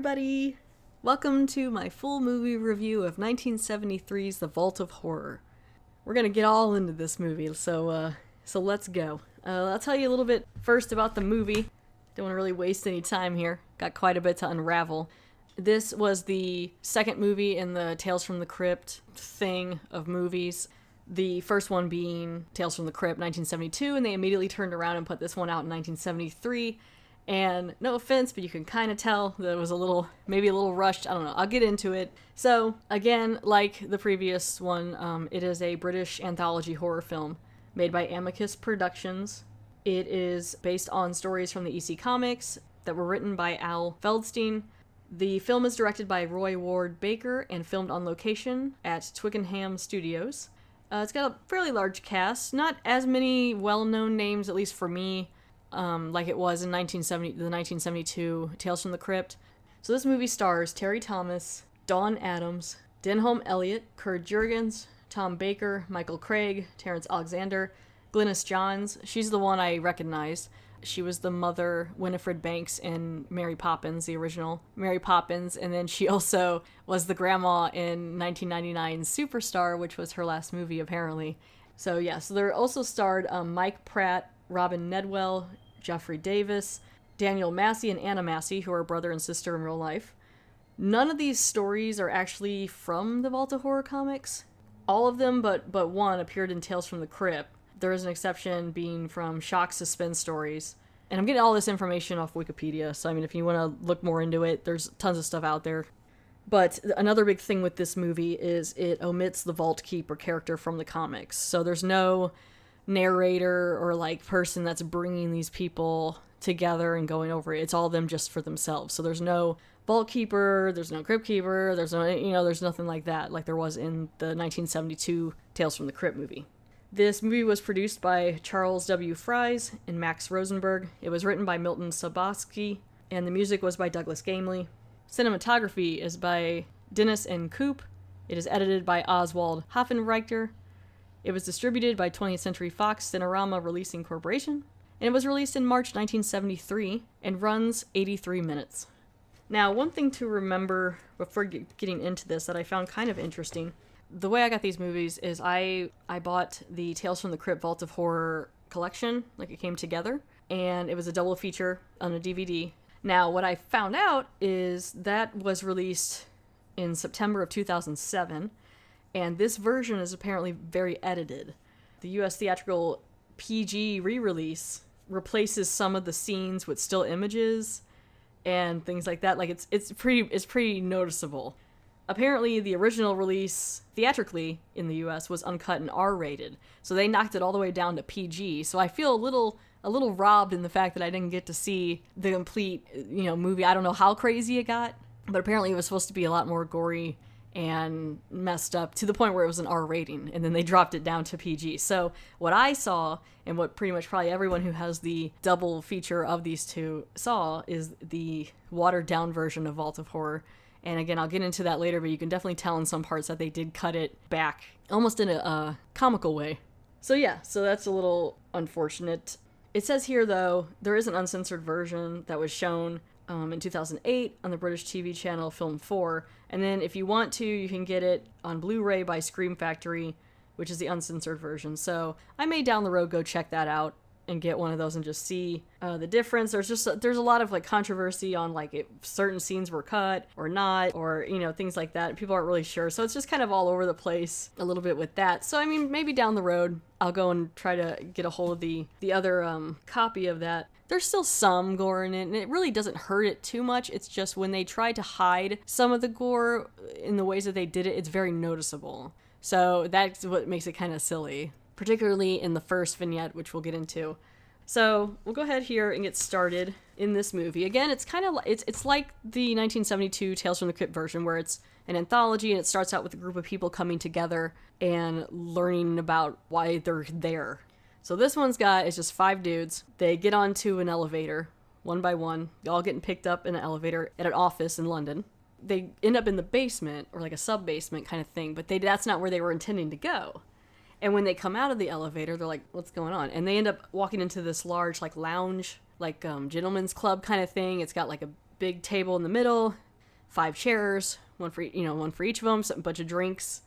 everybody! Welcome to my full movie review of 1973's The Vault of Horror. We're gonna get all into this movie, so let's go. I'll tell you a little bit first about the movie. Don't want to really waste any time here. Got quite a bit to unravel. This was the second movie in the Tales from the Crypt thing of movies. The first one being Tales from the Crypt, 1972, and they immediately turned around and put this one out in 1973. And no offense, but you can kind of tell that it was maybe a little rushed. I don't know. I'll get into it. So, again, like the previous one, it is a British anthology horror film made by Amicus Productions. It is based on stories from the EC Comics that were written by Al Feldstein. The film is directed by Roy Ward Baker and filmed on location at Twickenham Studios. It's got a fairly large cast, not as many well-known names, at least for me, like it was in the 1972 Tales from the Crypt. So this movie stars Terry Thomas, Dawn Adams, Denholm Elliott, Kurt Jurgens, Tom Baker, Michael Craig, Terrence Alexander, Glynis Johns. She's the one I recognized. She was the mother, Winifred Banks, in Mary Poppins, the original Mary Poppins, and then she also was the grandma in 1999's Superstar, which was her last movie, apparently. So there also starred Mike Pratt, Robin Nedwell, Jeffrey Davis, Daniel Massey, and Anna Massey, who are brother and sister in real life. None of these stories are actually from the Vault of Horror comics. All of them but one appeared in Tales from the Crypt. There is an exception being from Shock Suspense Stories. And I'm getting all this information off Wikipedia, so I mean, if you want to look more into it, there's tons of stuff out there. But another big thing with this movie is it omits the Vault Keeper character from the comics. So there's no narrator or person that's bringing these people together and going over it. It's all them just for themselves. So there's no Vault Keeper, there's no Crypt Keeper, there's no, there's nothing like that, like there was in the 1972 Tales from the Crypt movie. This movie was produced by Charles W. Fries and Max Rosenberg. It was written by Milton Soboski, and the music was by Douglas Gamely. Cinematography is by Dennis N. Koop. It is edited by Oswald Hoffenreicher. It was distributed by 20th Century Fox Cinerama Releasing Corporation, and it was released in March 1973 and runs 83 minutes. Now, one thing to remember before getting into this that I found kind of interesting, the way I got these movies is I bought the Tales from the Crypt Vault of Horror collection, it came together, and it was a double feature on a DVD. Now, what I found out is that was released in September of 2007, and this version is apparently very edited. The US theatrical PG re-release replaces some of the scenes with still images and things like that. It's pretty noticeable. Apparently, the original release theatrically in the US was uncut and R-rated, so they knocked it all the way down to PG. So I feel a little robbed in the fact that I didn't get to see the complete, movie. I don't know how crazy it got, but apparently it was supposed to be a lot more gory and messed up to the point where it was an R rating, and then they dropped it down to PG. So what I saw, and what pretty much probably everyone who has the double feature of these two saw, is the watered down version of Vault of Horror. And again, I'll get into that later, but you can definitely tell in some parts that they did cut it back, almost in a comical way. So that's a little unfortunate. It says here, though, there is an uncensored version that was shown in 2008 on the British TV channel Film 4. And then if you want to, you can get it on Blu-ray by Scream Factory, which is the uncensored version. So I may down the road go check that out and get one of those and just see the difference. There's a lot of controversy on if certain scenes were cut or not, or things like that. People aren't really sure, so it's just kind of all over the place a little bit with that. So I mean, maybe down the road I'll go and try to get a hold of the other copy of that. There's still some gore in it, and it really doesn't hurt it too much. It's just when they try to hide some of the gore in the ways that they did it, it's very noticeable. So that's what makes it kind of silly, particularly in the first vignette, which we'll get into. So we'll go ahead here and get started in this movie. Again, it's kind of it's like the 1972 Tales from the Crypt version, where it's an anthology, and it starts out with a group of people coming together and learning about why they're there. So this one's got is just 5 dudes. They get onto an elevator, one by one. They all getting picked up in an elevator at an office in London. They end up in the basement, or a sub-basement kind of thing, but that's not where they were intending to go. And when they come out of the elevator, they're like, what's going on? And they end up walking into this large, lounge, gentleman's club kind of thing. It's got, a big table in the middle. 5 chairs, one for each of them, a bunch of drinks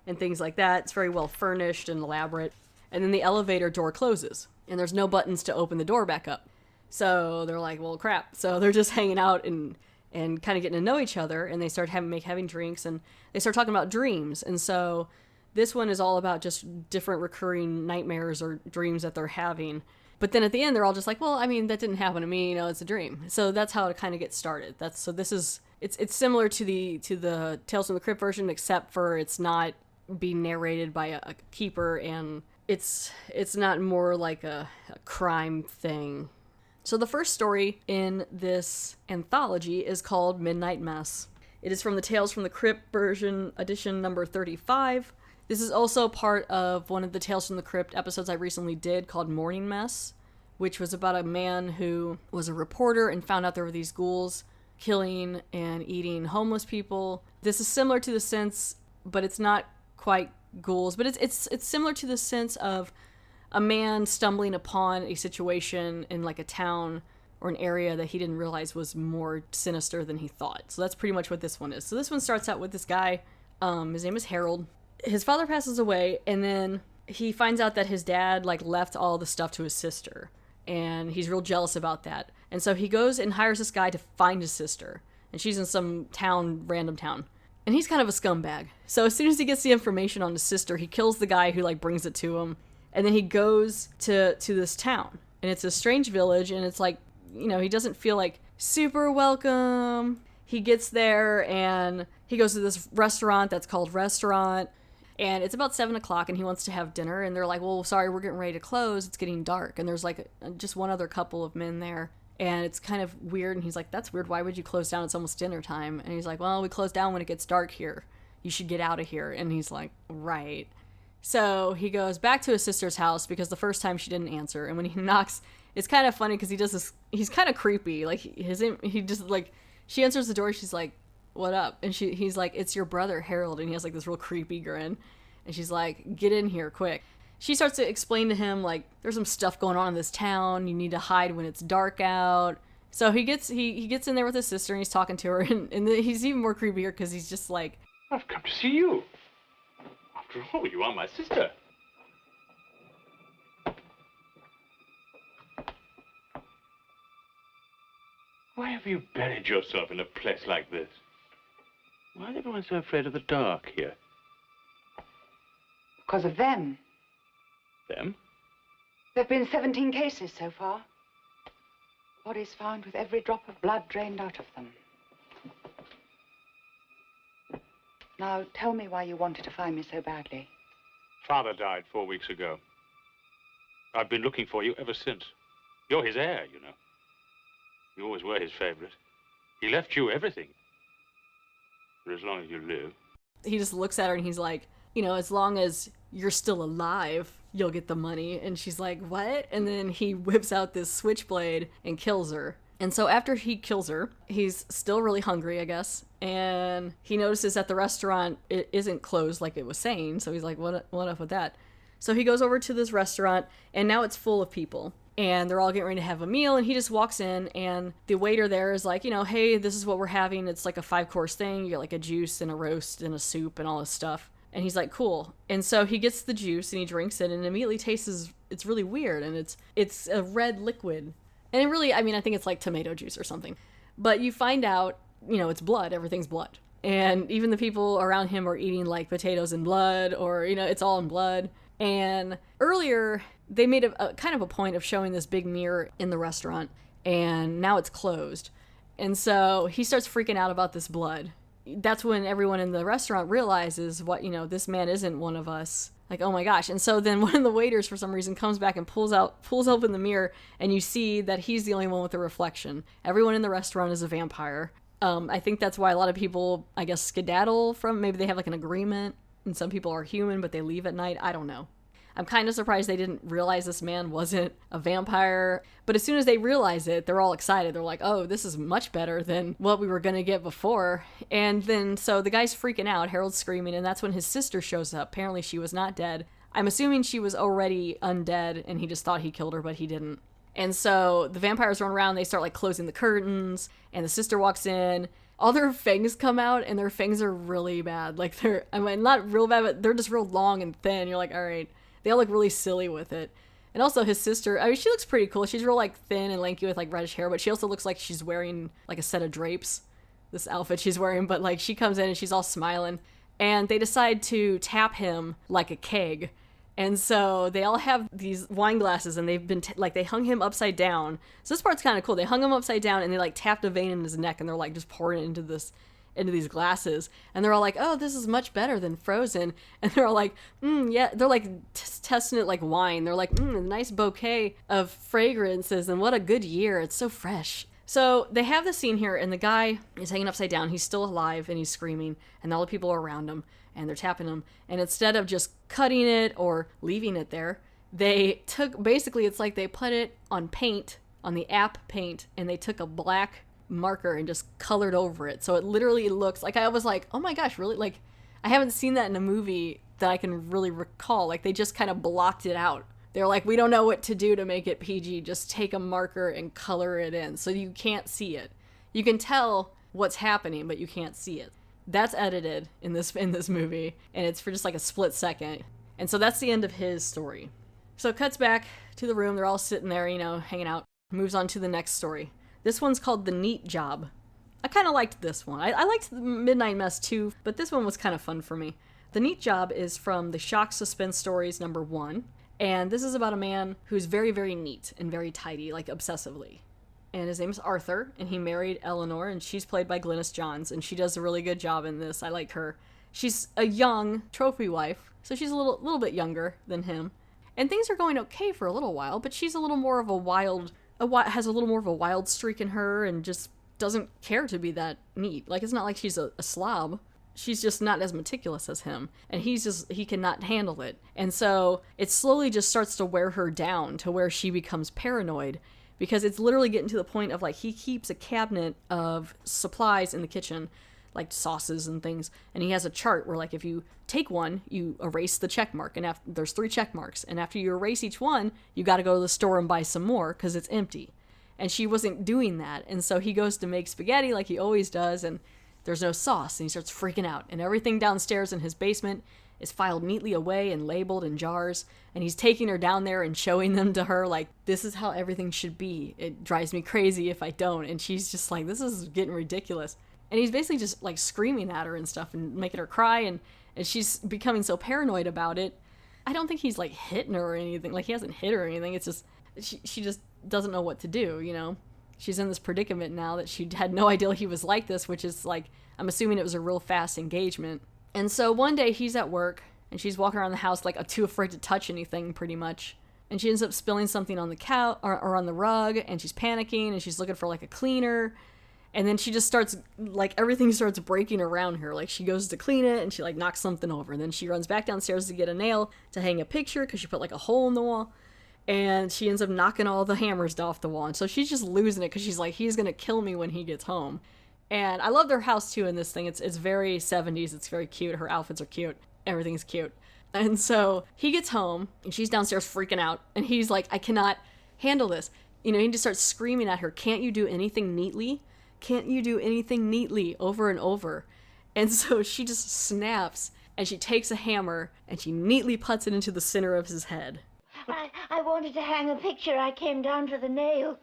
and things like that. It's very well furnished and elaborate. And then the elevator door closes, and there's no buttons to open the door back up. So they're like, well, crap. So they're just hanging out and kind of getting to know each other, and they start having drinks, and they start talking about dreams. And so this one is all about just different recurring nightmares or dreams that they're having. But then at the end, they're all just like, well, I mean, that didn't happen to me, it's a dream. So that's how it kind of gets started. It's similar to the Tales from the Crypt version, except for it's not being narrated by a keeper, and it's not more like a crime thing. So the first story in this anthology is called Midnight Mess. It is from the Tales from the Crypt version, edition number 35. This is also part of one of the Tales from the Crypt episodes I recently did called Morning Mess, which was about a man who was a reporter and found out there were these ghouls killing and eating homeless people. This is similar to the sense, but it's not quite ghouls, but it's similar to the sense of a man stumbling upon a situation in like a town or an area that he didn't realize was more sinister than he thought. So that's pretty much what this one is. So this one starts out with this guy. His name is Harold. His father passes away, and then he finds out that his dad left all the stuff to his sister, and he's real jealous about that. And so he goes and hires this guy to find his sister, and she's in some random town. And he's kind of a scumbag. So as soon as he gets the information on his sister, he kills the guy who brings it to him. And then he goes to this town, and it's a strange village, and it's he doesn't feel super welcome. He gets there, and he goes to this restaurant that's called Restaurant, and it's about 7 o'clock, and he wants to have dinner, and they're like, well, sorry, we're getting ready to close. It's getting dark, and there's just one other couple of men there, and it's kind of weird, and he's like, that's weird. Why would you close down? It's almost dinner time. And he's like, well, we close down when it gets dark here. You should get out of here. And he's like, right. So he goes back to his sister's house because the first time she didn't answer. And when he knocks, it's kind of funny because he does this, he's kind of creepy. She answers the door. She's like, what up? And he's like, it's your brother, Harold. And he has this real creepy grin. And she's like, get in here quick. She starts to explain to him, there's some stuff going on in this town. You need to hide when it's dark out. So he gets in there with his sister, and he's talking to her. And he's even more creepier because he's just like, I've come to see you. After all, you are my sister. Why have you buried yourself in a place like this? Why is everyone so afraid of the dark here? Because of them. Them? There have been 17 cases so far. Bodies found with every drop of blood drained out of them. Now, tell me why you wanted to find me so badly. Father died 4 weeks ago. I've been looking for you ever since. You're his heir, you know. You always were his favorite. He left you everything. For as long as you live. He just looks at her and he's like, as long as you're still alive, you'll get the money. And she's like, what? And then he whips out this switchblade and kills her. And so after he kills her, he's still really hungry, I guess. And he notices that the restaurant isn't closed like it was saying. So he's like, what up with that? So he goes over to this restaurant, and now it's full of people. And they're all getting ready to have a meal, and he just walks in, and the waiter there is like, hey, this is what we're having. It's like a 5-course thing. You get a juice and a roast and a soup and all this stuff. And he's like, cool. And so he gets the juice and he drinks it, and it immediately tastes, it's really weird, and it's a red liquid. And it really, I think it's like tomato juice or something. But you find out, it's blood. Everything's blood. And even the people around him are eating potatoes and blood, or, it's all in blood. And earlier, they made a kind of a point of showing this big mirror in the restaurant, and now it's closed. And so he starts freaking out about this blood. That's when everyone in the restaurant realizes this man isn't one of us. Oh my gosh. And so then one of the waiters for some reason comes back and pulls open the mirror, and you see that he's the only one with a reflection. Everyone in the restaurant is a vampire. I think that's why a lot of people, I guess, skedaddle from, maybe they have an agreement, and some people are human, but they leave at night. I don't know. I'm kind of surprised they didn't realize this man wasn't a vampire. But as soon as they realize it, they're all excited. They're like, oh, this is much better than what we were going to get before. And then, so the guy's freaking out, Harold's screaming, and that's when his sister shows up. Apparently she was not dead. I'm assuming she was already undead, and he just thought he killed her, but he didn't. And so the vampires run around, they start like closing the curtains, and the sister walks in. All their fangs come out, and their fangs are really bad. Like not real bad, but they're just real long and thin. You're like, all right. They all look really silly with it. And also his sister, I mean, she looks pretty cool. She's real like thin and lanky with like reddish hair, but she also looks like she's wearing like a set of drapes, this outfit she's wearing. But like she comes in and she's all smiling, and they decide to tap him like a keg. And so they all have these wine glasses, and they've been they hung him upside down. So this part's kind of cool. They hung him upside down, and they like tapped a vein in his neck, and they're like just pouring it into these glasses, and they're all like, oh, this is much better than Frozen. And they're all like, yeah, they're like testing it like wine. They're like, a nice bouquet of fragrances, and what a good year, it's so fresh. So they have the scene here, and the guy is hanging upside down. He's still alive, and he's screaming, and all the people are around him, and they're tapping him. And instead of just cutting it or leaving it there, they took, basically it's like they put it on paint, on the app paint, and they took a black marker and just colored over it. So it literally looks like, I was like, oh my gosh, really? Like, I haven't seen that in a movie that I can really recall. Like, they just kind of blocked it out. They're like, we don't know what to do to make it PG. Just take a marker and color it in so you can't see it. You can tell what's happening, but you can't see it. That's edited in this movie, and it's for just like a split second. And so that's the end of his story. So it cuts back to the room. They're all sitting there, hanging out. Moves on to the next story. This one's called The Neat Job. I kind of liked this one. I liked the Midnight Mess too, but this one was kind of fun for me. The Neat Job is from the Shock Suspense Stories #1, and this is about a man who's very, very neat and very tidy, like obsessively. And his name is Arthur, and he married Eleanor, and she's played by Glynis Johns, and she does a really good job in this. I like her. She's a young trophy wife, so she's a little bit younger than him. And things are going okay for a little while, but she's a little more of has a little more of a wild streak in her, and just doesn't care to be that neat. Like, it's not like she's a slob. She's just not as meticulous as him, and he cannot handle it. And so it slowly just starts to wear her down to where she becomes paranoid, because it's literally getting to the point of like, he keeps a cabinet of supplies in the kitchen, like sauces and things, and he has a chart where like, if you take one, you erase the check mark, and there's 3 check marks, and after you erase each one, you got to go to the store and buy some more because it's empty. And she wasn't doing that, and so he goes to make spaghetti like he always does, and there's no sauce, and he starts freaking out, and everything downstairs in his basement is filed neatly away and labeled in jars, and he's taking her down there and showing them to her like, this is how everything should be. It drives me crazy if I don't. And she's just like, this is getting ridiculous. And he's basically just like screaming at her and stuff and making her cry, and she's becoming so paranoid about it. I don't think he's like hitting her or anything. Like, he hasn't hit her or anything. It's just, she just doesn't know what to do, She's in this predicament now that she had no idea he was like this, which is like, I'm assuming it was a real fast engagement. And so one day he's at work, and she's walking around the house like too afraid to touch anything, pretty much. And she ends up spilling something on the couch or on the rug, and she's panicking, and she's looking for like a cleaner. And then she just starts, like, everything starts breaking around her. Like, she goes to clean it, and she, like, knocks something over. And then she runs back downstairs to get a nail to hang a picture, because she put, like, a hole in the wall. And she ends up knocking all the hammers off the wall. And so she's just losing it, because she's like, he's going to kill me when he gets home. And I love their house, too, in this thing. It's very 70s. It's very cute. Her outfits are cute. Everything's cute. And so he gets home, and she's downstairs freaking out. And he's like, I cannot handle this. He just starts screaming at her, can't you do anything neatly? Can't you do anything neatly, over and over? And so she just snaps, and she takes a hammer, and she neatly puts it into the center of his head. I wanted to hang a picture. I came down for the nail.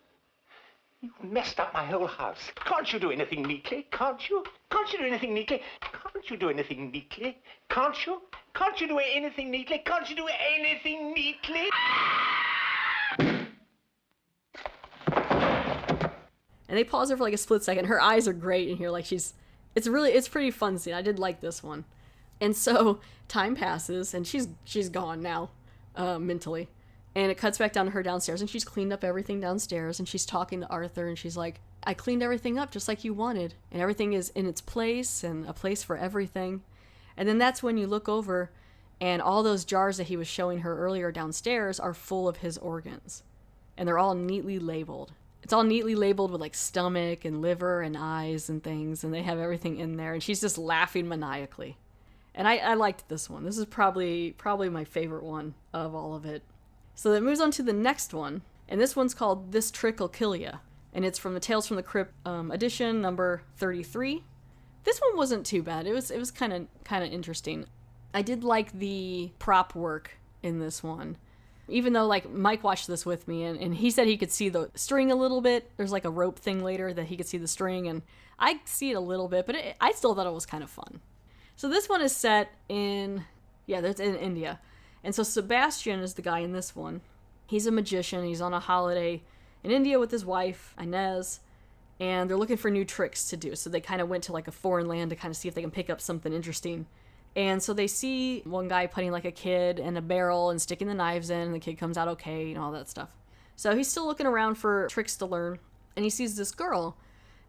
You messed up my whole house. Can't you do anything neatly? Can't you? Can't you do anything neatly? Can't you do anything neatly? Can't you? Can't you do anything neatly? Can't you do anything neatly? And they pause her for like a split second. Her eyes are great in here. Like, it's pretty fun scene. I did like this one. And so time passes, and she's gone now, mentally. And it cuts back down to her downstairs, and she's cleaned up everything downstairs, and she's talking to Arthur, and she's like, I cleaned everything up just like you wanted, and everything is in its place, and a place for everything. And then that's when you look over, and all those jars that he was showing her earlier downstairs are full of his organs. And they're all neatly labeled. It's all neatly labeled with like stomach and liver and eyes and things, and they have everything in there, and she's just laughing maniacally. And I liked this one. This is probably my favorite one of all of it. So that moves on to the next one, And this one's called This Trick'll Kill Ya. And it's from the Tales from the Crypt edition, number 33. This one wasn't too bad. It was kind of interesting. I did like the prop work in this one. Even though, like, Mike watched this with me, and he said he could see the string a little bit. There's, like, a rope thing later that he could see the string, and I see it a little bit, but I still thought it was kind of fun. So this one is set in, that's in India. And so Sebastian is the guy in this one. He's a magician. He's on a holiday in India with his wife, Inez, and they're looking for new tricks to do. So they kind of went to, like, a foreign land to kind of see if they can pick up something interesting. And so they see one guy putting like a kid in a barrel and sticking the knives in, and the kid comes out okay and all that stuff. So he's still looking around for tricks to learn, and he sees this girl,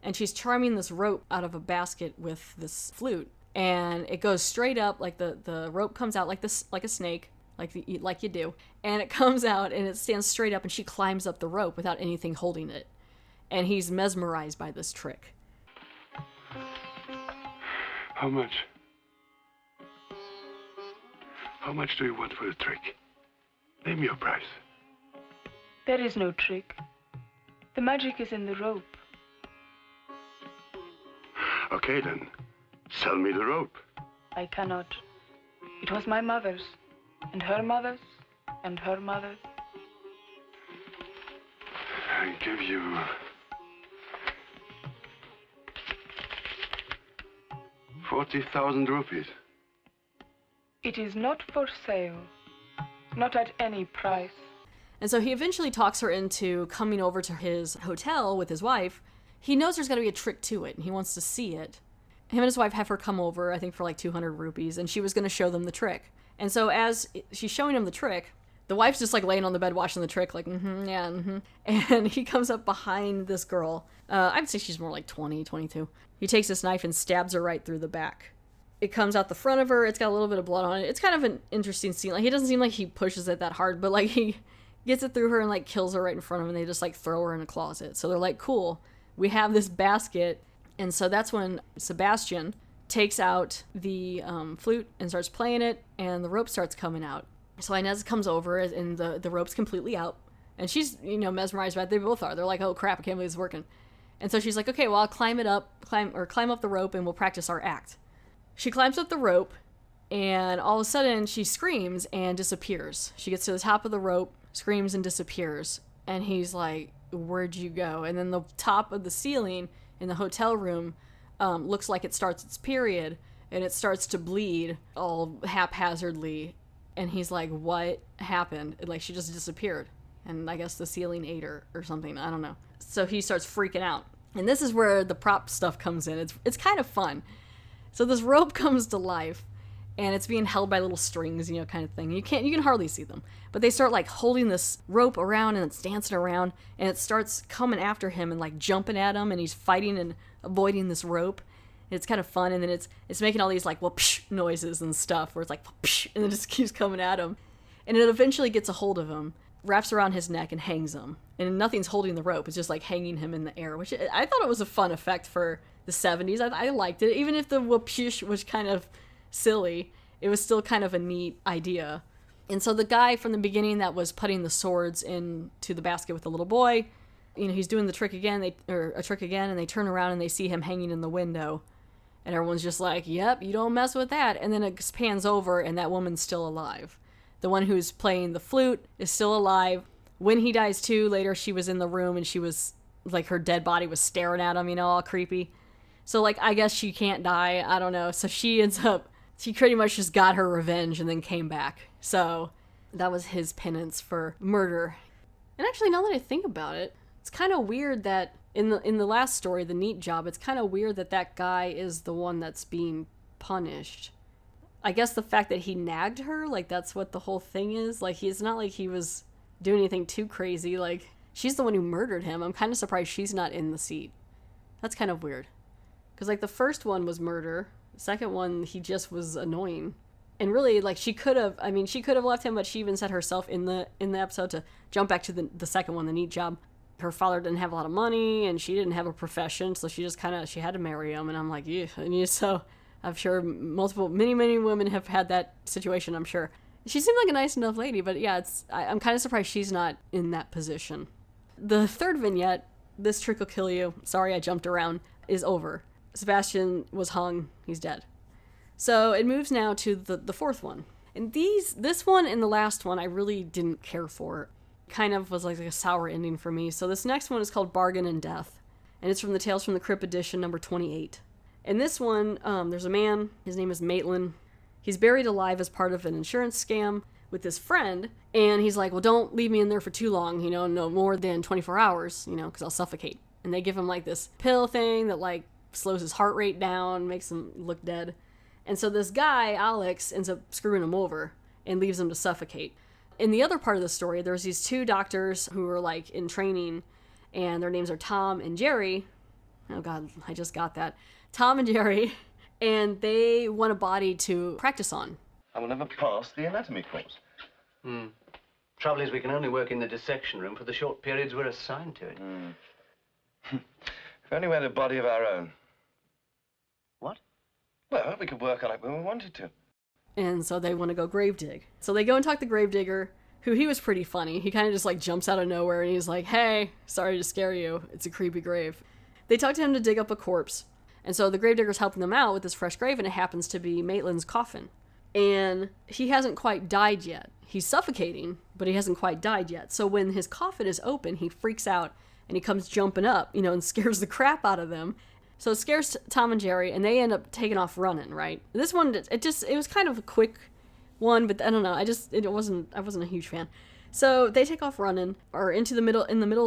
and she's charming this rope out of a basket with this flute. And it goes straight up, like the rope comes out like this, like a snake, like you do. And it comes out and it stands straight up, and she climbs up the rope without anything holding it. And he's mesmerized by this trick. How much? How much do you want for the trick? Name your price. There is no trick. The magic is in the rope. Okay, then. Sell me the rope. I cannot. It was my mother's, and her mother's, and her mother's. I give you 40,000 rupees. It is not for sale. Not at any price. And so he eventually talks her into coming over to his hotel with his wife. He knows there's got to be a trick to it, and he wants to see it. Him and his wife have her come over, I think for like 200 rupees, and she was going to show them the trick. And so as she's showing him the trick, the wife's just like laying on the bed watching the trick, like, And he comes up behind this girl. I would say she's more like 20, 22. He takes this knife and stabs her right through the back. It comes out the front of her. It's got a little bit of blood on it. It's kind of an interesting scene. Like, he doesn't seem like he pushes it that hard, but like he gets it through her and like kills her right in front of him, and they just like throw her in a closet. So they're like, cool, we have this basket. And so that's when Sebastian takes out the flute and starts playing it, and the rope starts coming out. So Inez comes over, and the rope's completely out, and she's, mesmerized by it. They both are. They're like, oh crap, I can't believe it's working. And so she's like, okay, well, I'll climb up the rope, and we'll practice our act. She climbs up the rope, and all of a sudden she screams and disappears. She gets to the top of the rope, screams and disappears. And he's like, where'd you go? And then the top of the ceiling in the hotel room looks like it starts its period, and it starts to bleed all haphazardly. And he's like, what happened? Like, she just disappeared. And I guess the ceiling ate her or something. I don't know. So he starts freaking out. And this is where the prop stuff comes in. It's kind of fun. So this rope comes to life, and it's being held by little strings, kind of thing. You can hardly see them. But they start like holding this rope around, and it's dancing around, and it starts coming after him and like jumping at him, and he's fighting and avoiding this rope. And it's kind of fun, and then it's making all these like psh noises and stuff, where it's like psh, and it just keeps coming at him. And it eventually gets a hold of him, wraps around his neck, and hangs him. And nothing's holding the rope. It's just like hanging him in the air, which I thought it was a fun effect for the 70s. I liked it. Even if the whoopsh was kind of silly, it was still kind of a neat idea. And so the guy from the beginning that was putting the swords into the basket with the little boy, he's doing the trick again, and they turn around and they see him hanging in the window. And everyone's just like, yep, you don't mess with that. And then it pans over, and that woman's still alive. The one who's playing the flute is still alive. When he dies too, later she was in the room, and she was like, her dead body was staring at him, all creepy. So like, I guess she can't die. I don't know. So she pretty much just got her revenge and then came back. So that was his penance for murder. And actually, now that I think about it, it's kind of weird that in the last story, the Neat Job, it's kind of weird that guy is the one that's being punished. I guess the fact that he nagged her, like, that's what the whole thing is. Like, it's not like he was doing anything too crazy. Like, she's the one who murdered him. I'm kind of surprised she's not in the seat. That's kind of weird. Because, like, the first one was murder. The second one, he just was annoying. And really, like, she could have left him, but she even said herself in the episode, to jump back to the second one, the Neat Job. Her father didn't have a lot of money, and she didn't have a profession, so she just she had to marry him. And I'm like, yeah. And so I'm sure many women have had that situation, I'm sure. She seemed like a nice enough lady, but yeah, I'm kind of surprised she's not in that position. The third vignette, "This trick will kill you," sorry I jumped around, is over. Sebastian was hung. He's dead. So it moves now to the fourth one. And this one and the last one I really didn't care for. Kind of was like a sour ending for me. So this next one is called Bargain in Death. And it's from the Tales from the Crypt edition, number 28. In this one, there's a man. His name is Maitland. He's buried alive as part of an insurance scam with his friend. And he's like, well, don't leave me in there for too long, no more than 24 hours, because I'll suffocate. And they give him like this pill thing that like slows his heart rate down, makes him look dead. And so this guy, Alex, ends up screwing him over and leaves him to suffocate. In the other part of the story, there's these two doctors who are like in training, and their names are Tom and Jerry. Oh God, I just got that. Tom and Jerry, and they want a body to practice on. I will never pass the anatomy course. Trouble is, we can only work in the dissection room for the short periods we're assigned to it. If only we had a body of our own. What? Well, we could work on it when we wanted to. And so they want to go grave dig. So they go and talk to Gravedigger, who he was pretty funny. He kind of just like jumps out of nowhere and he's like, hey, sorry to scare you. It's a creepy grave. They talk to him to dig up a corpse. And so the Gravedigger's helping them out with this fresh grave, and it happens to be Maitland's coffin. And he hasn't quite died yet. He's suffocating, but he hasn't quite died yet. So when his coffin is open, he freaks out and he comes jumping up, and scares the crap out of them. So it scares Tom and Jerry, and they end up taking off running, right? This one, it was kind of a quick one, but I don't know. I wasn't a huge fan. So they take off running, or in the middle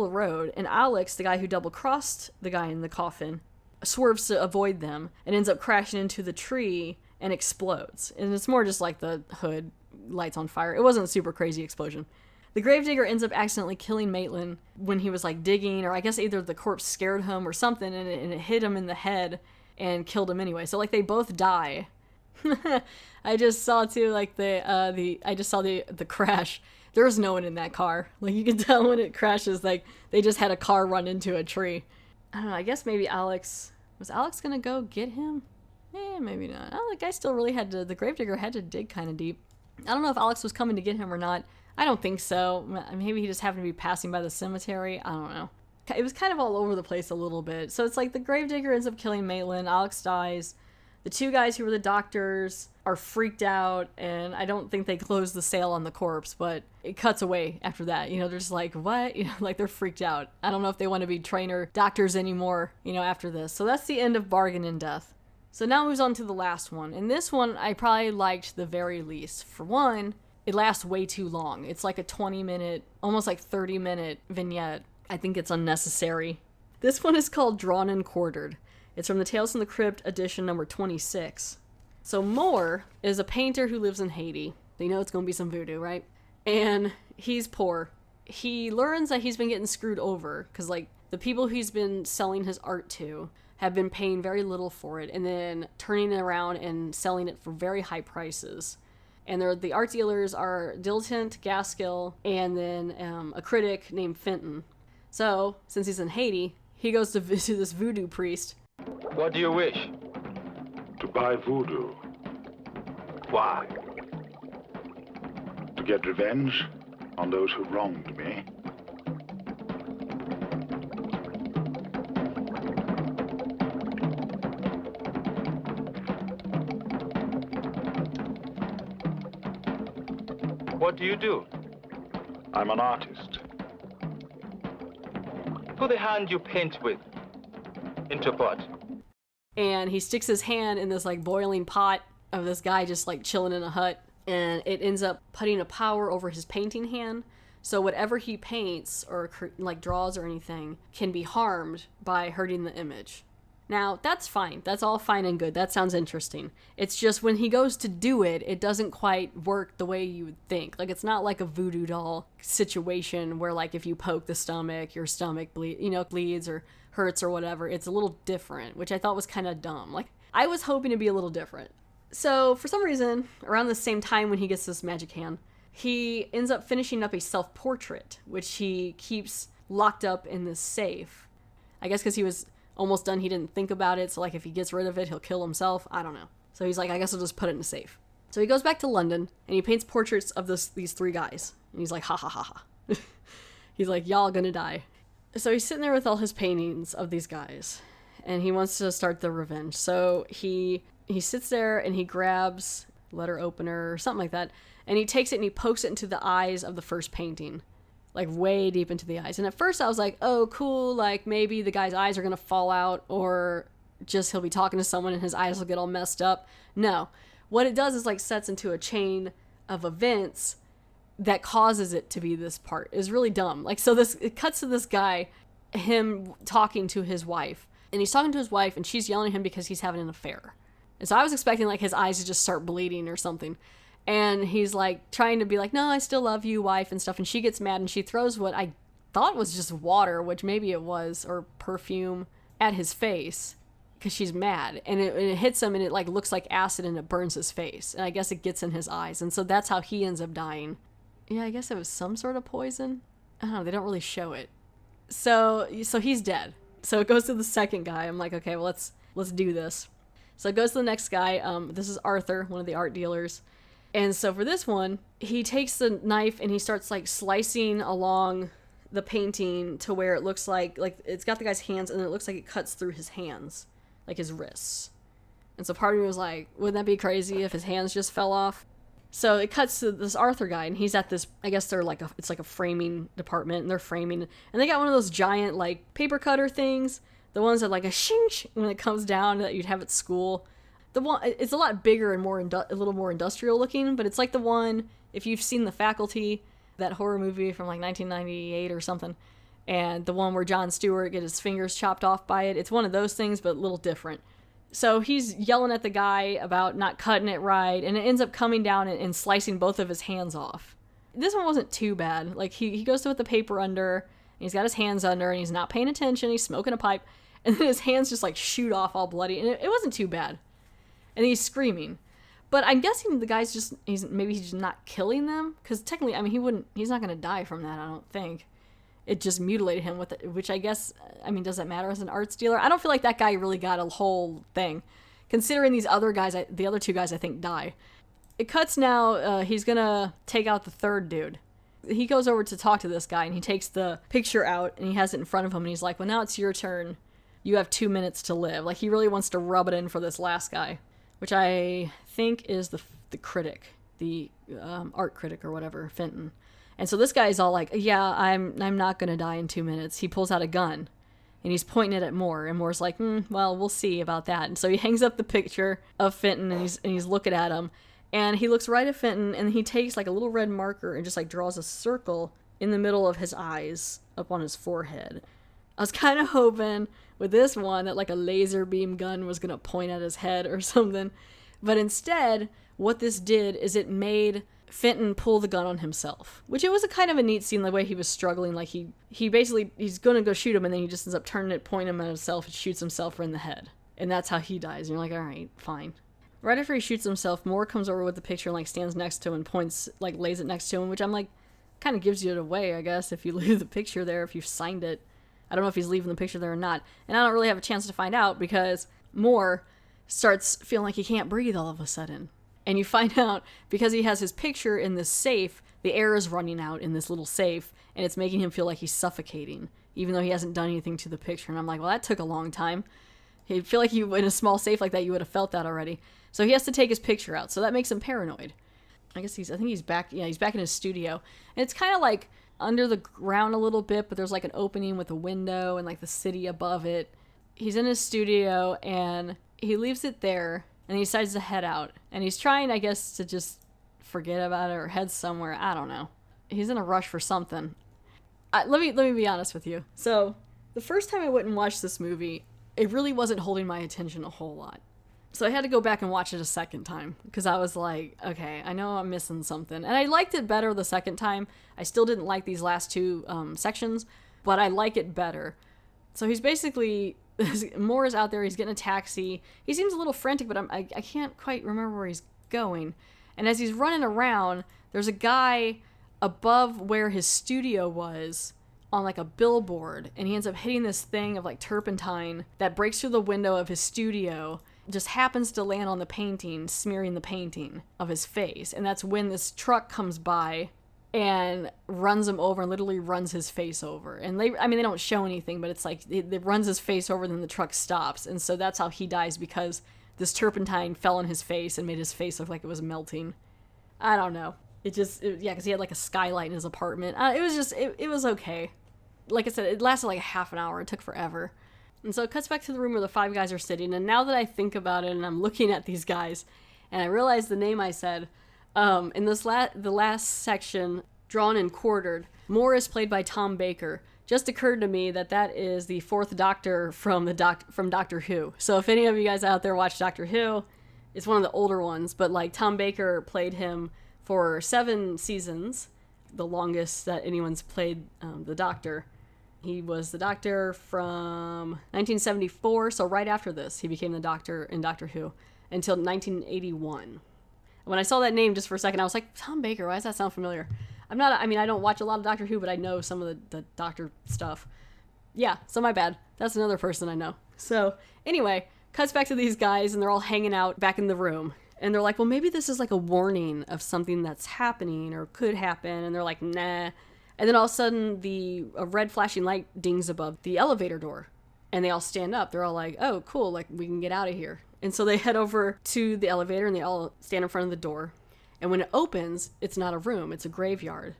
of the road, and Alex, the guy who double-crossed the guy in the coffin, swerves to avoid them and ends up crashing into the tree and explodes. And it's more just like the hood lights on fire. It wasn't a super crazy explosion. The Gravedigger ends up accidentally killing Maitland when he was like digging, or I guess either the corpse scared him or something, and it hit him in the head and killed him anyway. So like they both die. I just saw too like the crash. There was no one in that car. Like you can tell when it crashes, like they just had a car run into a tree. I don't know. I guess maybe was Alex gonna go get him? Maybe not. The guy still really the Gravedigger had to dig kind of deep. I don't know if Alex was coming to get him or not. I don't think so. Maybe he just happened to be passing by the cemetery. I don't know. It was kind of all over the place a little bit. So it's like the Gravedigger ends up killing Maitland. Alex dies. The two guys who were the doctors are freaked out, and I don't think they close the sale on the corpse, but it cuts away after that. They're just like, what? Like they're freaked out. I don't know if they want to be trainer doctors anymore, after this. So that's the end of Bargain in Death. So now it moves on to the last one. And this one I probably liked the very least. For one, it lasts way too long. It's like a 20-minute, almost like 30-minute vignette. I think it's unnecessary. This one is called Drawn and Quartered. It's from the Tales from the Crypt edition number 26. So Moore is a painter who lives in Haiti. They know it's going to be some voodoo, right? And he's poor. He learns that he's been getting screwed over because like the people he's been selling his art to have been paying very little for it and then turning it around and selling it for very high prices. And the art dealers are Dilettante, Gaskill, and then a critic named Fenton. So, since he's in Haiti, he goes to visit this voodoo priest. What do you wish? To buy voodoo. Why? To get revenge on those who wronged me. What do you do? I'm an artist. Put the hand you paint with into pot. And he sticks his hand in this like boiling pot of this guy just like chilling in a hut, and it ends up putting a power over his painting hand. So whatever he paints or like draws or anything can be harmed by hurting the image. Now, that's fine. That's all fine and good. That sounds interesting. It's just when he goes to do it, it doesn't quite work the way you would think. Like, it's not like a voodoo doll situation where, like, if you poke the stomach, your stomach bleeds or hurts or whatever. It's a little different, which I thought was kind of dumb. Like, I was hoping to be a little different. So, for some reason, around the same time when he gets this magic hand, he ends up finishing up a self-portrait, which he keeps locked up in this safe. I guess because he was almost done, he didn't think about it, so like if he gets rid of it, he'll kill himself. I don't know. So he's like, I guess I'll just put it in a safe. So he goes back to London and he paints portraits of these three guys. And he's like, ha ha ha ha. He's like, y'all gonna die. So he's sitting there with all his paintings of these guys and he wants to start the revenge. So he sits there and he grabs a letter opener or something like that, and he takes it and he pokes it into the eyes of the first painting, like way deep into the eyes. And at first I was like, oh, cool, like maybe the guy's eyes are gonna fall out, or just he'll be talking to someone and his eyes will get all messed up. No. What it does is like sets into a chain of events that causes it to be this part. Is really dumb. Like, so it cuts to this guy, him talking to his wife, and he's talking to his wife and she's yelling at him because he's having an affair. And so I was expecting like his eyes to just start bleeding or something. And he's like trying to be like, no, I still love you, wife, and stuff. And she gets mad and she throws what I thought was just water, which maybe it was, or perfume, at his face because she's mad. And it hits him and it like looks like acid and it burns his face. And I guess it gets in his eyes. And so that's how he ends up dying. Yeah, I guess it was some sort of poison. I don't know, they don't really show it. So he's dead. So it goes to the second guy. I'm like, okay, well, let's do this. So it goes to the next guy. This is Arthur, one of the art dealers. And so for this one, he takes the knife and he starts like slicing along the painting to where it looks like it's got the guy's hands and it looks like it cuts through his hands, like his wrists. And so part of me was like, wouldn't that be crazy if his hands just fell off? So it cuts to this Arthur guy, and he's at this, I guess they're like it's like a framing department, and they're framing, and they got one of those giant like paper cutter things, the ones that like a shing when it comes down that you'd have at school. The one, it's a lot bigger and a little more industrial looking, but it's like the one, if you've seen The Faculty, that horror movie from like 1998 or something, and the one where Jon Stewart gets his fingers chopped off by it. It's one of those things, but a little different. So he's yelling at the guy about not cutting it right, and it ends up coming down and slicing both of his hands off. This one wasn't too bad. Like, he goes to put the paper under, and he's got his hands under, and he's not paying attention, he's smoking a pipe, and then his hands just, like, shoot off all bloody, and it wasn't too bad. And he's screaming. But I'm guessing the guy's just, he's just not killing them, because technically, I mean, he's not going to die from that, I don't think. It just mutilated him with it, which I guess, I mean, does that matter as an arts dealer? I don't feel like that guy really got a whole thing, considering these other guys, the other two guys I think die. It cuts now, he's gonna take out the third dude. He goes over to talk to this guy, and he takes the picture out, and he has it in front of him, and he's like, well, now it's your turn. You have 2 minutes to live. Like, he really wants to rub it in for this last guy, which I think is the critic, the art critic or whatever, Fenton. And so this guy's all like, yeah, I'm not going to die in 2 minutes. He pulls out a gun, and he's pointing it at Moore, and Moore's like, well, we'll see about that. And so he hangs up the picture of Fenton, and he's looking at him, and he looks right at Fenton, and he takes like a little red marker and just like draws a circle in the middle of his eyes up on his forehead. I was kind of hoping with this one that like a laser beam gun was going to point at his head or something. But instead, what this did is it made Fenton pull the gun on himself, which it was a kind of a neat scene, the way he was struggling. Like he basically, he's going to go shoot him, and then he just ends up turning it, pointing him at himself, and shoots himself right in the head. And that's how he dies. And you're like, all right, fine. Right after he shoots himself, Moore comes over with the picture and like stands next to him and points, like lays it next to him, which I'm like, kind of gives you it away, I guess, if you leave the picture there, if you've signed it. I don't know if he's leaving the picture there or not. And I don't really have a chance to find out because Moore starts feeling like he can't breathe all of a sudden. And you find out because he has his picture in this safe, the air is running out in this little safe, and it's making him feel like he's suffocating, even though he hasn't done anything to the picture. And I'm like, well, that took a long time. He'd feel like you, in a small safe like that, you would have felt that already. So he has to take his picture out, so that makes him paranoid. I think he's back, he's back in his studio. And it's kind of like under the ground a little bit, but there's like an opening with a window and like the city above it. He's in his studio, and he leaves it there, and he decides to head out. And he's trying, I guess, to just forget about it or head somewhere. I don't know. He's in a rush for something. Let me be honest with you. So, the first time I went and watched this movie, it really wasn't holding my attention a whole lot. So I had to go back and watch it a second time, because I was like, okay, I know I'm missing something. And I liked it better the second time. I still didn't like these last two sections, but I like it better. So he's basically, Moore is out there, he's getting a taxi. He seems a little frantic, but I can't quite remember where he's going. And as he's running around, there's a guy above where his studio was on like a billboard, and he ends up hitting this thing of like turpentine that breaks through the window of his studio, just happens to land on the painting, smearing the painting of his face. And that's when this truck comes by and runs him over and literally runs his face over. And they don't show anything, but it's like it runs his face over, then the truck stops. And so that's how he dies, because this turpentine fell on his face and made his face look like it was melting. I don't know. Because he had like a skylight in his apartment. It was okay. Like I said, it lasted like a half an hour. It took forever. And so it cuts back to the room where the 5 guys are sitting. And now that I think about it and I'm looking at these guys and I realize the name I said, in the last section, drawn and quartered, Moore is played by Tom Baker. Just occurred to me that is the 4th Doctor from Doctor Who. So if any of you guys out there watch Doctor Who, it's one of the older ones. But like Tom Baker played him for 7 seasons, the longest that anyone's played the Doctor. He was the Doctor from 1974, so right after this, he became the Doctor in Doctor Who, until 1981. When I saw that name just for a second, I was like, Tom Baker, why does that sound familiar? I don't watch a lot of Doctor Who, but I know some of the Doctor stuff. Yeah, so my bad. That's another person I know. So, anyway, cuts back to these guys, and they're all hanging out back in the room. And they're like, well, maybe this is like a warning of something that's happening or could happen. And they're like, nah. And then all of a sudden, a red flashing light dings above the elevator door. And they all stand up. They're all like, oh, cool, like, we can get out of here. And so they head over to the elevator, and they all stand in front of the door. And when it opens, it's not a room, it's a graveyard.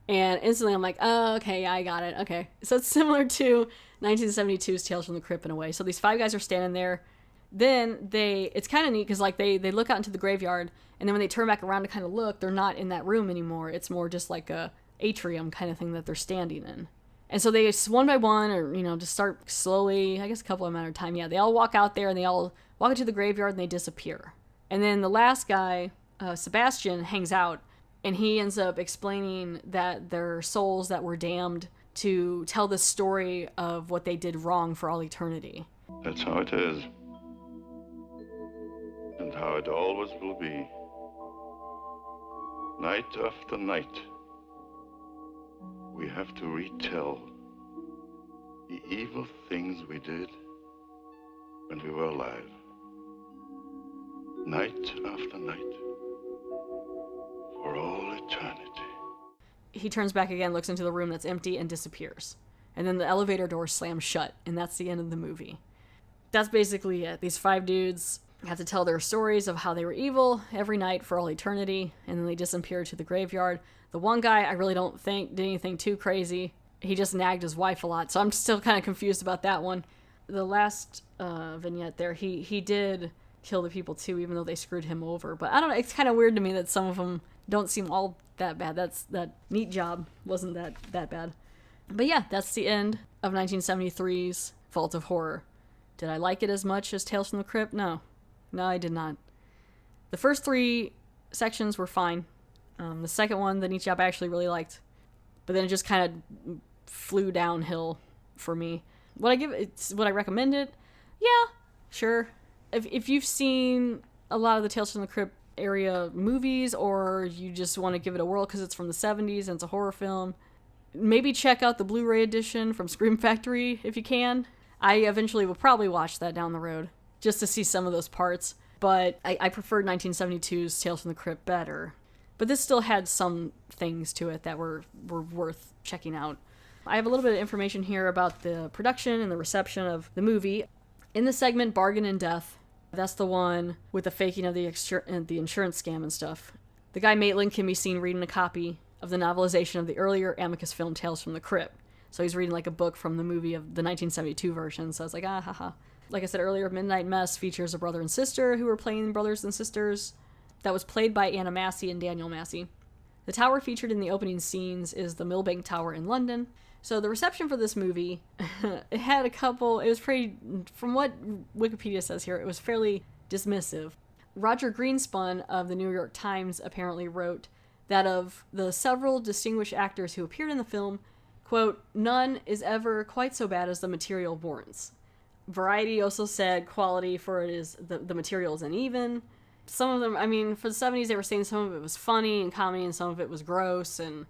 And instantly I'm like, oh, okay, yeah, I got it, okay. So it's similar to 1972's Tales from the Crypt in a way. So these 5 guys are standing there. Then it's kind of neat because like they look out into the graveyard, and then when they turn back around to kind of look, they're not in that room anymore. It's more just like a atrium kind of thing that they're standing in. And so they just one by one, or just start slowly, I guess a couple of them at a time. Yeah, they all walk out there and they all walk into the graveyard and they disappear. And then the last guy, Sebastian, hangs out, and he ends up explaining that they're souls that were damned to tell the story of what they did wrong for all eternity. That's how it is. And how it always will be. Night after night, we have to retell the evil things we did when we were alive. Night after night, for all eternity. He turns back again, looks into the room that's empty, and disappears. And then the elevator door slams shut, and that's the end of the movie. That's basically it. These 5 dudes have to tell their stories of how they were evil every night for all eternity, and then they disappear to the graveyard. The one guy I really don't think did anything too crazy. He just nagged his wife a lot, so I'm still kind of confused about that one. The last vignette there, he did kill the people too, even though they screwed him over. But I don't know, it's kind of weird to me that some of them don't seem all that bad. That neat job wasn't that bad. But yeah, that's the end of 1973's Vault of Horror. Did I like it as much as Tales from the Crypt? No, I did not. The first 3 sections were fine. The second one, the neat job, I actually really liked. But then it just kind of flew downhill for me. Would I recommend it? Yeah, sure. If you've seen a lot of the Tales from the Crypt area movies, or you just want to give it a whirl because it's from the 70s and it's a horror film, maybe check out the Blu-ray edition from Scream Factory if you can. I eventually will probably watch that down the road just to see some of those parts, but I preferred 1972's Tales from the Crypt better. But this still had some things to it that were worth checking out. I have a little bit of information here about the production and the reception of the movie. In the segment Bargain and Death, that's the one with the faking of the insurance scam and stuff. The guy Maitland can be seen reading a copy of the novelization of the earlier Amicus film Tales from the Crypt. So he's reading like a book from the movie of the 1972 version. So I was like, ah, haha. Like I said earlier, Midnight Mess features a brother and sister who were playing brothers and sisters. That was played by Anna Massey and Daniel Massey. The tower featured in the opening scenes is the Millbank Tower in London. So the reception for this movie, it was pretty, from what Wikipedia says here, it was fairly dismissive. Roger Greenspun of the New York Times apparently wrote that of the several distinguished actors who appeared in the film, quote, none is ever quite so bad as the material warrants. Variety also said quality for it is the material is uneven. Some of them, for the 70s, they were saying some of it was funny and comedy and some of it was gross and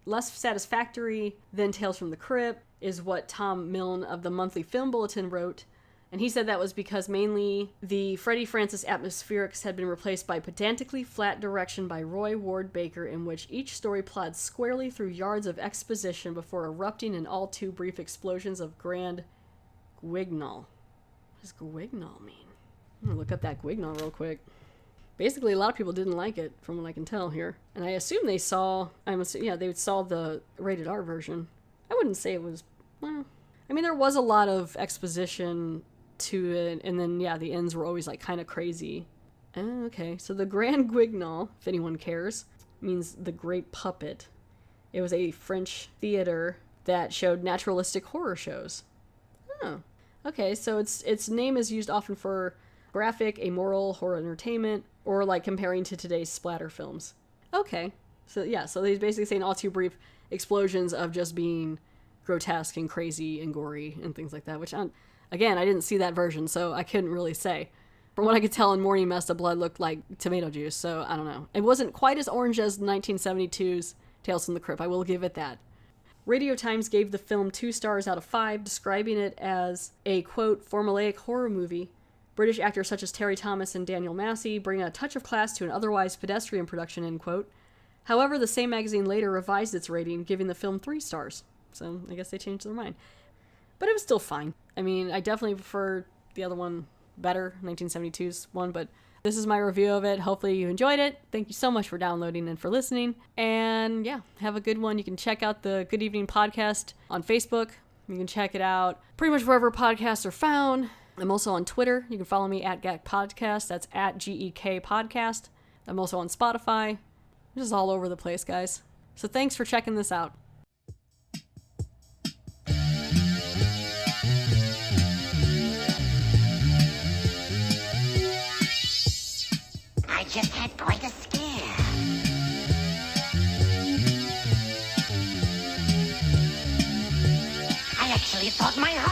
less satisfactory than Tales from the Crypt is what Tom Milne of the Monthly Film Bulletin wrote. And he said that was because mainly the Freddie Francis atmospherics had been replaced by pedantically flat direction by Roy Ward Baker, in which each story plods squarely through yards of exposition before erupting in all too brief explosions of grand Guignol. What does Guignol mean? I'm gonna look up that Guignol real quick. Basically, a lot of people didn't like it, from what I can tell here. And I assume they saw, they saw the rated R version. I wouldn't say it was, well, I mean, there was a lot of exposition to it, and then, yeah, the ends were always, like, kind of crazy. Okay, so the Grand Guignol, if anyone cares, means the Great Puppet. It was a French theater that showed naturalistic horror shows. Oh, okay, so its name is used often for graphic, amoral horror entertainment, or, like, comparing to today's splatter films. Okay, so, yeah, so he's basically saying all too brief explosions of just being grotesque and crazy and gory and things like that, which, again, I didn't see that version, so I couldn't really say. From what I could tell in Morning Mess, the blood looked like tomato juice, so I don't know. It wasn't quite as orange as 1972's Tales from the Crypt, I will give it that. Radio Times gave the film 2 stars out of 5, describing it as a, quote, formulaic horror movie. British actors such as Terry Thomas and Daniel Massey bring a touch of class to an otherwise pedestrian production, end quote. However, the same magazine later revised its rating, giving the film 3 stars. So I guess they changed their mind. But it was still fine. I mean, I definitely prefer the other one better, 1972's one, but this is my review of it. Hopefully you enjoyed it. Thank you so much for downloading and for listening. And yeah, have a good one. You can check out the Good Evening Podcast on Facebook. You can check it out pretty much wherever podcasts are found. I'm also on Twitter. You can follow me at GEK Podcast. That's at GEK Podcast. I'm also on Spotify. I'm just all over the place, guys. So thanks for checking this out. I just had quite a scare. I actually thought my heart